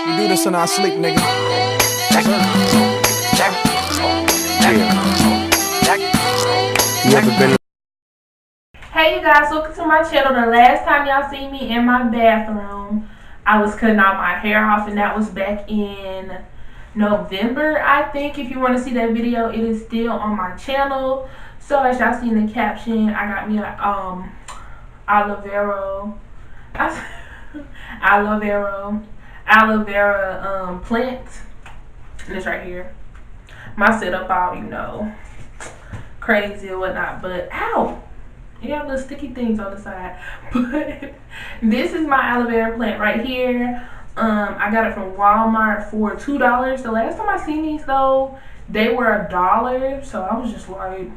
We do this in our sleep, nigga. You ever been? Hey you guys, welcome to my channel. The last time y'all see me in my bathroom, I was cutting all my hair off, and that was back in November, I think. If you want to see that video, it is still on my channel. So as y'all see in the caption, I got me a aloe vera plant, and it's right here. My setup all, you know, crazy or whatnot, but ow, you got little sticky things on the side. But this is my aloe vera plant right here. I got it from Walmart for $2. The last time I seen these though, they were $1. So I was just like,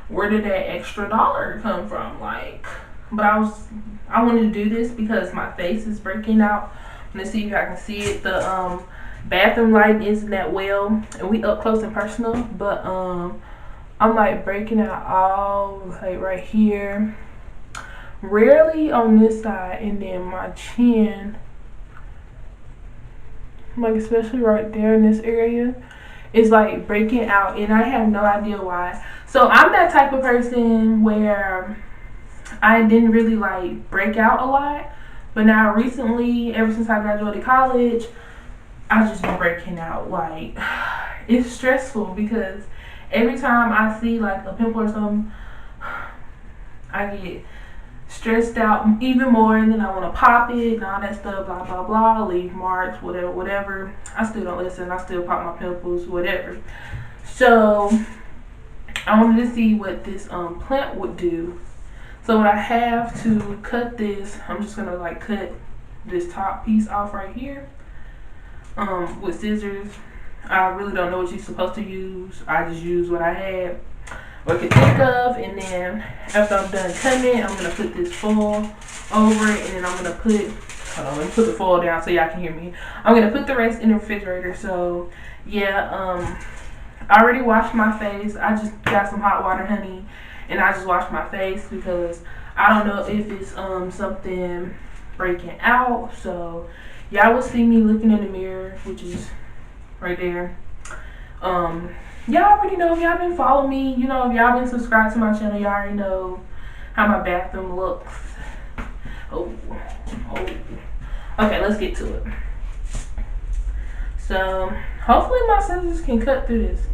where did that extra $1 come from? Like, but I wanted to do this because my face is breaking out. Let's see if I can see it. The bathroom lighting isn't that well, and we up close and personal, but I'm like breaking out all like right here, rarely on this side, and then my chin, like especially right there in this area, is like breaking out, and I have no idea why. So I'm that type of person where I didn't really like break out a lot, but now recently, ever since I graduated college, I've just been breaking out. Like, it's stressful because every time I see like a pimple or something, I get stressed out even more, and then I want to pop it and all that stuff, blah blah blah, leave marks, whatever. I still don't listen. I still pop my pimples, whatever. So I wanted to see what this plant would do. So what I have to cut this, I'm just gonna like cut this top piece off right here with scissors. I really don't know what you're supposed to use. I just use what I had or could think of, and then after I'm done cutting it, I'm gonna put this foil over it, and then I'm gonna put, hold on, let me put the foil down so y'all can hear me. I'm gonna put the rest in the refrigerator. So yeah, I already washed my face. I just got some hot water, honey, and I just washed my face because I don't know if it's something breaking out. So y'all will see me looking in the mirror, which is right there. Y'all already know, if y'all been following me, you know, if y'all been subscribed to my channel, y'all already know how my bathroom looks. Oh. Okay, let's get to it. So hopefully my scissors can cut through this.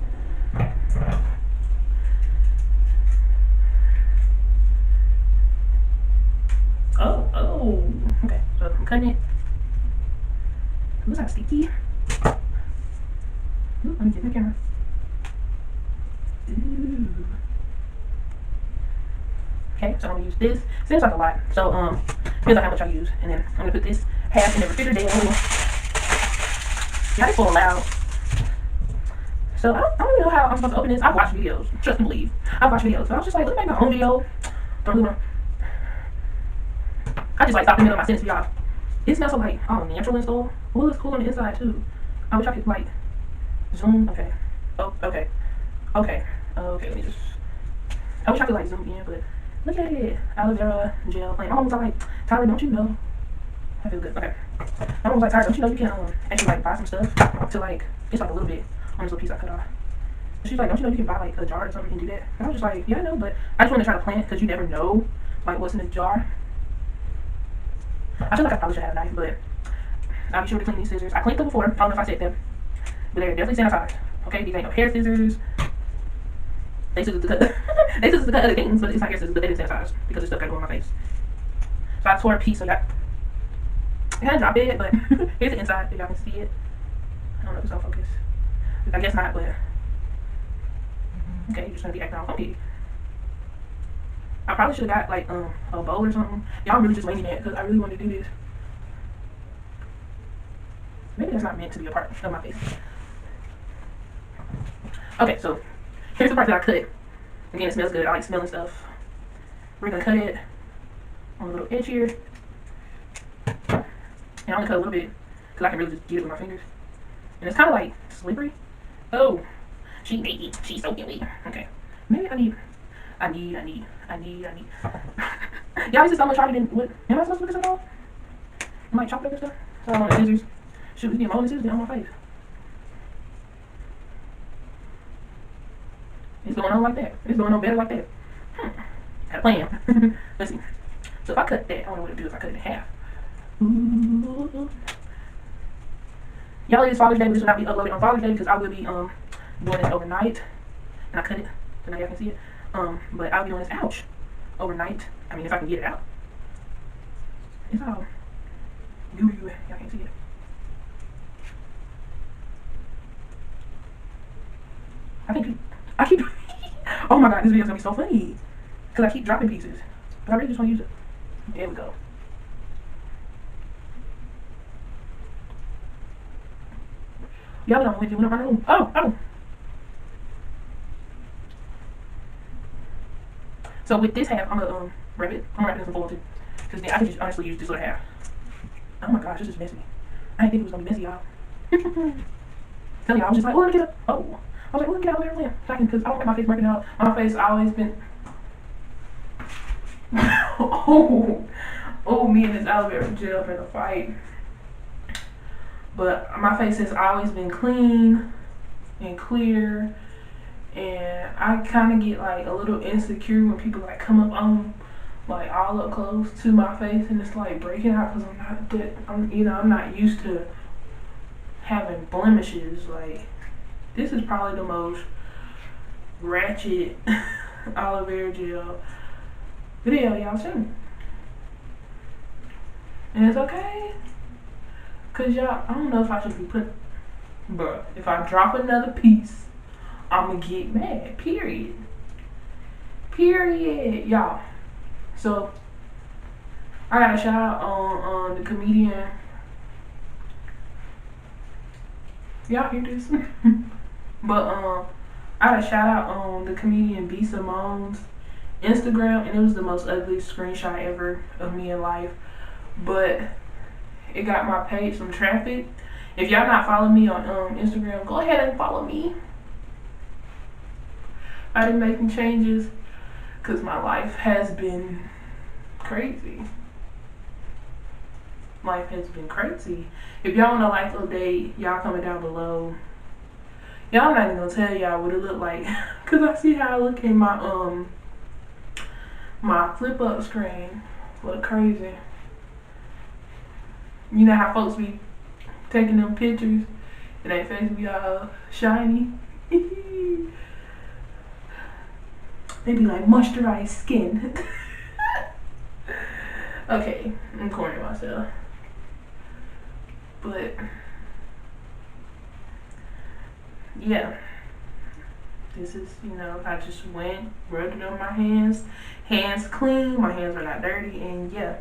Oh, okay, so I'm cutting it. It looks like sticky. Ooh, let me get the camera. Ooh. Okay, so I'm gonna use this. Seems like a lot. So here's how much I use, and then I'm gonna put this half in the refrigerator. Yeah, it's so loud. So I don't even know how I'm supposed to open this. I've watched videos, trust and believe. I've watched videos, so I was just like, let me make my own video. Don't really know. I just like stopped in the middle of my sentence for y'all. It smells so like natural and stuff. Well, it's cool on the inside too. I wish I could like zoom. Okay. Oh, okay. Okay. Let me just. I wish I could like zoom in, but look at it. Aloe vera gel. Like my mom was like, Tyler, don't you know? I feel good. Okay. My mom was like, Tyler, don't you know you can actually like buy some stuff to like, it's like a little bit on this little piece I cut off. She's like, don't you know you can buy like a jar or something and do that? And I was just like, yeah, I know, but I just want to try to plant because you never know like what's in the jar. I feel like I probably should have a knife, but I'll be sure to clean these scissors. I cleaned them before. I don't know if I said them, but they're definitely sanitized. Okay, these ain't no hair scissors. They scissors to cut. They scissors to cut other things, but it's not hair scissors. But they didn't sanitize because the stuff got to go on my face. So I tore a piece. So I kind of dropped it, but here's the inside. If y'all can see it. I don't know if it's gonna focus. I guess not, but okay, you're just gonna be acting all funky. I probably should have got like a bowl or something. Y'all really just winging it because I really wanted to do this. Maybe that's not meant to be a part of my face. Okay, so here's the part that I cut. Again, it smells good. I like smelling stuff. We're gonna cut it on a little edge here. And I'm gonna cut a little bit because I can really just get it with my fingers. And it's kind of like slippery. Oh, she's so gooey. Okay, maybe I need. Y'all, this is so much harder than what? Am I supposed to put this on? I might chop it up and stuff. So I'm on the scissors. Shoot, it's getting more than on my face. It's going on like that. It's going on better like that. Had a plan. Let's see. So if I cut that, I don't know what to do if I cut it in half. Ooh. Y'all, it is Father's Day, but this will not be uploaded on Father's Day because I will be doing this overnight. And I cut it so now y'all can see it. But I'll be doing this, ouch, overnight. I mean, if I can get it out. It's all gooey. Y'all can't see it. I keep oh my god, this video is gonna be so funny. Because I keep dropping pieces. But I really just want to use it. There we go. Y'all don't with you when I'm running. Oh. So with this half, I'm gonna wrap it. I'm gonna wrap it in some foil too. Because then I can just honestly use this little half. Oh my gosh, this is messy. I didn't think it was gonna be messy, y'all. Tell y'all, I was just like, oh, let me get up. Oh. I was like, well, let me get out there and because I don't want my face breaking out. My face always been me and this aloe vera gel in a fight. But my face has always been clean and clear, and I kind of get like a little insecure when people like come up on like all up close to my face and it's like breaking out because I'm not used to having blemishes. Like, this is probably the most ratchet aloe vera gel video y'all seen. And it's okay. Cause y'all, I don't know if I should be putting, bruh, if I drop another piece, I'ma get mad, period. Y'all. So, I got a shout out on the comedian. Y'all hear this? But I got a shout out on the comedian B. Simone's Instagram, and it was the most ugly screenshot ever of me in life. But it got my page some traffic. If y'all not following me on Instagram, go ahead and follow me. I didn't make any changes because my life has been crazy. Life has been crazy. If y'all want a life update, y'all comment down below. Y'all, I'm not even gonna tell y'all what it look like because I see how I look in my my flip up screen. Look crazy. You know how folks be taking them pictures and their face be all shiny? They be like moisturized skin. Okay, I'm cornering myself. But yeah, this is, I just went, rubbed it on my hands. Hands clean, my hands are not dirty, and yeah.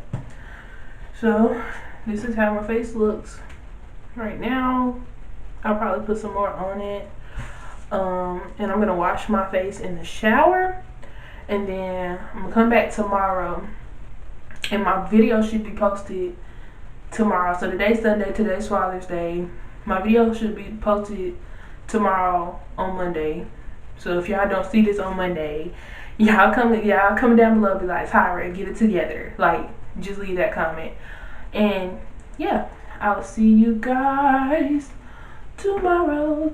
So this is how my face looks right now. I'll probably put some more on it. And I'm gonna wash my face in the shower, and then I'm gonna come back tomorrow, and my video should be posted tomorrow. So today's Sunday, today's Father's Day. My video should be posted tomorrow on Monday. So if y'all don't see this on Monday, y'all comment down below, be like, Tyra, get it together. Like, just leave that comment. And yeah, I'll see you guys tomorrow.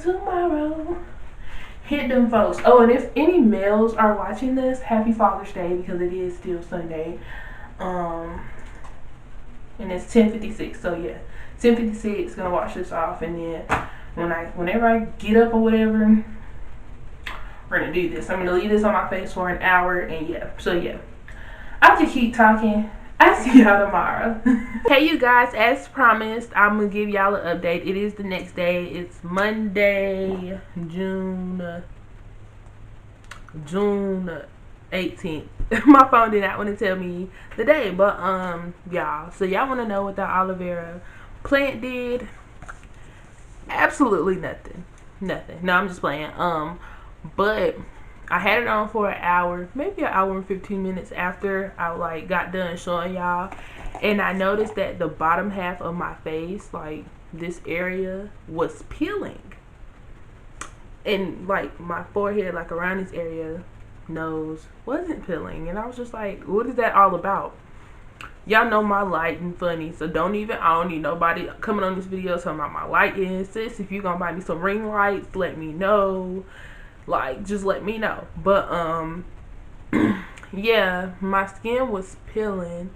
Hit them folks. Oh, and if any males are watching this, happy Father's Day, because it is still Sunday. And it's 10:56, so yeah, 10:56, gonna wash this off, and then whenever I get up or whatever, we're gonna do this. I'm gonna leave this on my face for an hour, and yeah, so yeah, I'll just keep talking. I'll see y'all tomorrow. Hey you guys, as promised, I'm gonna give y'all an update. It is the next day. It's Monday, June 18th. My phone did not want to tell me the day, but y'all, so y'all want to know what the aloe vera plant did? Absolutely nothing. No, I'm just playing. But I had it on for an hour, maybe an hour and 15 minutes after I got done showing y'all, and I noticed that the bottom half of my face, like this area, was peeling, and like my forehead, like around this area, nose, wasn't peeling. And I was just like, what is that all about? Y'all know my lighting funny, so I don't need nobody coming on this video talking about my lighting. Sis, if you gonna buy me some ring lights, let me know. Like, just let me know. But yeah, my skin was peeling,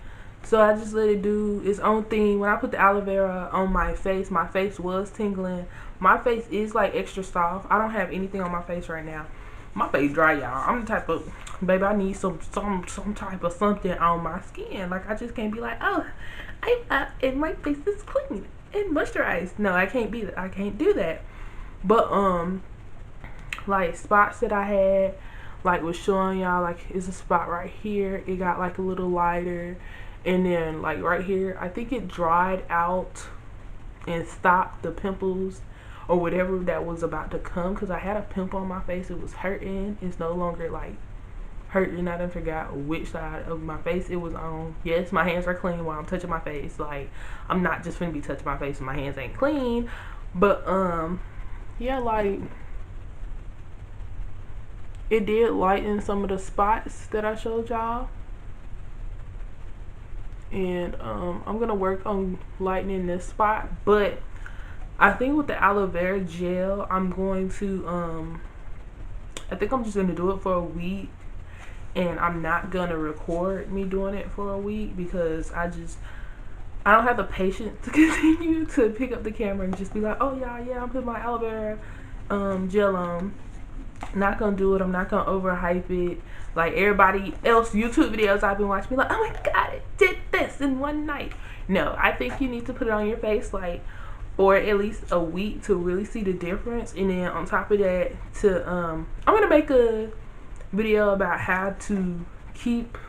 so I just let it do its own thing. When I put the aloe vera on my face was tingling. My face is like extra soft. I don't have anything on my face right now. My face dry, y'all. I'm the type of baby, I need some type of something on my skin. Like, I just can't be like, oh, and my face is clean and moisturized. No, I can't be that. I can't do that. But like, spots that I had, like, was showing y'all, like, it's a spot right here. It got like a little lighter, and then like right here, I think it dried out and stopped the pimples or whatever that was about to come, because I had a pimple on my face. It was hurting. It's no longer like hurting. I done forgot which side of my face it was on. Yes, my hands are clean while I'm touching my face. Like, I'm not just finna be touching my face and my hands ain't clean. But yeah, like, it did lighten some of the spots that I showed y'all. And I'm gonna work on lightening this spot, but I think with the aloe vera gel, I'm going to I think I'm just gonna do it for a week, and I'm not gonna record me doing it for a week because I don't have the patience to continue to pick up the camera and just be like, oh yeah, I'm putting my aloe vera gel on. Not gonna do it. I'm not gonna overhype it like everybody else YouTube videos I've been watching, be like, oh my god, it did this in one night. No, I think you need to put it on your face like for at least a week to really see the difference. And then on top of that, to I'm gonna make a video about how to keep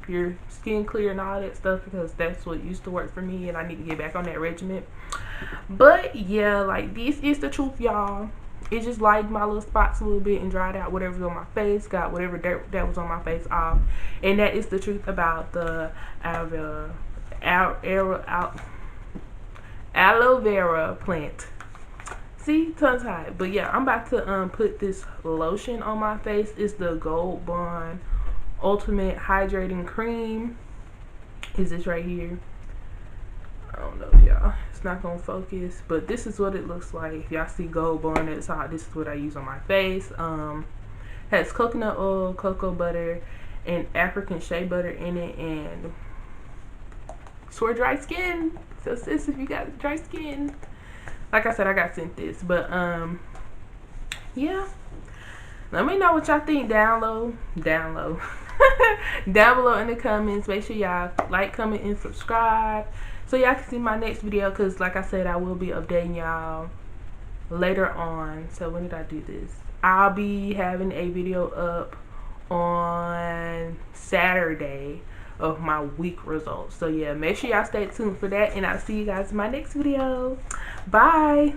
your skin clear and all that stuff, because that's what used to work for me and I need to get back on that regimen. But yeah, like, this is the truth, y'all. It just lightened my little spots a little bit and dried out whatever's on my face, got whatever dirt that was on my face off. And that is the truth about the aloe vera plant. See, tongue tied. But yeah, I'm about to put this lotion on my face. It's the Gold Bond Ultimate Hydrating Cream. Is this right here? I don't know if y'all, it's not gonna focus, but this is what it looks like. If y'all see Gold Bond at the top, this is what I use on my face. Has coconut oil, cocoa butter, and African shea butter in it, and it's for dry skin. So sis, if you got dry skin, like I said, I got sent this. But yeah, let me know what y'all think down below in the comments. Make sure y'all like, comment, and subscribe so y'all can see my next video, because like I said, I will be updating y'all later on. So when did I do this? I'll be having a video up on Saturday of my week results. So yeah, make sure y'all stay tuned for that, and I'll see you guys in my next video. Bye.